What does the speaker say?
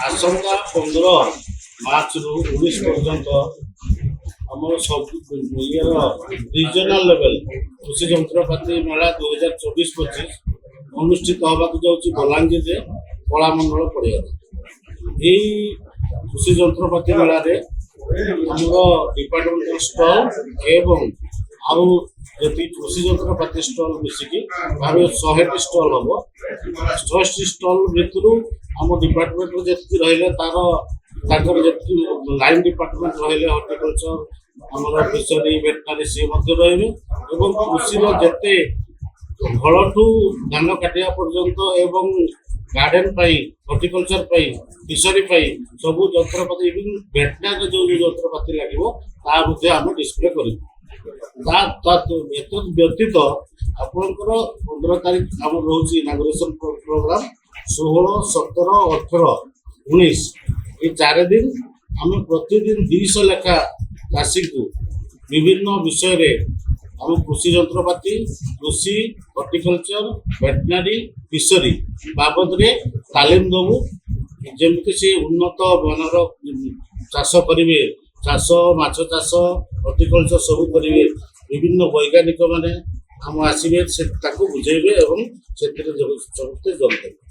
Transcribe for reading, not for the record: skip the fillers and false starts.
ଆସନ୍ତା 15 ମାର୍ଚ୍ଚରୁ 19 ପର୍ଯ୍ୟନ୍ତ ଆମର ସବୁ ଇଏର ରିଜନାଲ ଲେଭେଲ କୃଷି ଯନ୍ତ୍ରପାତି ମେଳା 2024-25 ଅନୁଷ୍ଠିତ ହେବାକୁ ଯାଉଛି ବଲାଙ୍ଗୀରରେ କଳାମଣ୍ଡଳ ପଡ଼ିଆରେ। ଏହି କୃଷି ଯନ୍ତ୍ରପାତି ମେଳାରେ ଆମର ଡିପାର୍ଟମେଣ୍ଟାଲ ଷ୍ଟଲ୍ ଏବଂ ଆଉ ଯେତିକି କୃଷି ଯନ୍ତ୍ରପାତି ଷ୍ଟଲ୍ ମିଶିକି ଭାବେ 100ଟି ଷ୍ଟଲ୍ ହେବ। 100ଟି ଷ୍ଟଲ୍ ଭିତରୁ ଆମ ଡିପାର୍ଟମେଣ୍ଟରେ ଯେତିକି ରହିଲେ ତାଙ୍କର ଯେତିକି ଲାଇନ୍ ଡିପାର୍ଟମେଣ୍ଟ ରହିଲେ ହର୍ଟିକଲଚର ଆମର ଫିସରୀ ଭେଟନାରୀ ସିଏ ମଧ୍ୟ ରହିବେ ଏବଂ କୃଷିର ଯେତେ ଫଳଠୁ ଧାନ କାଟିବା ପର୍ଯ୍ୟନ୍ତ ଏବଂ ଗାର୍ଡେନ ପାଇଁ ହର୍ଟିକଲଚର ପାଇଁ ଫିସରୀ ପାଇଁ ସବୁ ଯନ୍ତ୍ରପାତି ଏବଂ ଭେଟନାରୀରେ ଯେଉଁ ଯନ୍ତ୍ରପାତି ଲାଗିବ ତାହା ମଧ୍ୟ ଆମେ ଡିସପ୍ଲେ କରିବୁ। ବ୍ୟତୀତ ଆପଣଙ୍କର 15 ତାରିଖ ଆମର ରହୁଛି ଇନାଗୁରେସନ ପ୍ରୋଗ୍ରାମ। 16, 17, 18, 19 ଏ 4 ଦିନ ଆମେ ପ୍ରତିଦିନ 200 ଲେଖା ଚାଷୀଙ୍କୁ ବିଭିନ୍ନ ବିଷୟରେ ଆମ କୃଷି ଯନ୍ତ୍ରପାତି, କୃଷି, ହର୍ଟିକଲଚର, ଭେଟନାରୀ, ଫିସରୀ ବାବଦରେ ତାଲିମ ଦେବୁ। ଯେମିତି ସେ ଉନ୍ନତ ମାନର ଚାଷ କରିବେ, ଚାଷ ମାଛ ଚାଷ ହର୍ଟିକଲଚର ସବୁ କରିବେ। ବିଭିନ୍ନ ବୈଜ୍ଞାନିକ ମାନେ ଆମ ଆସିବେ, ସେ ତାକୁ ବୁଝେଇବେ ଏବଂ ସେଥିରେ ସମସ୍ତେ ଯୋଗ ଦେବେ।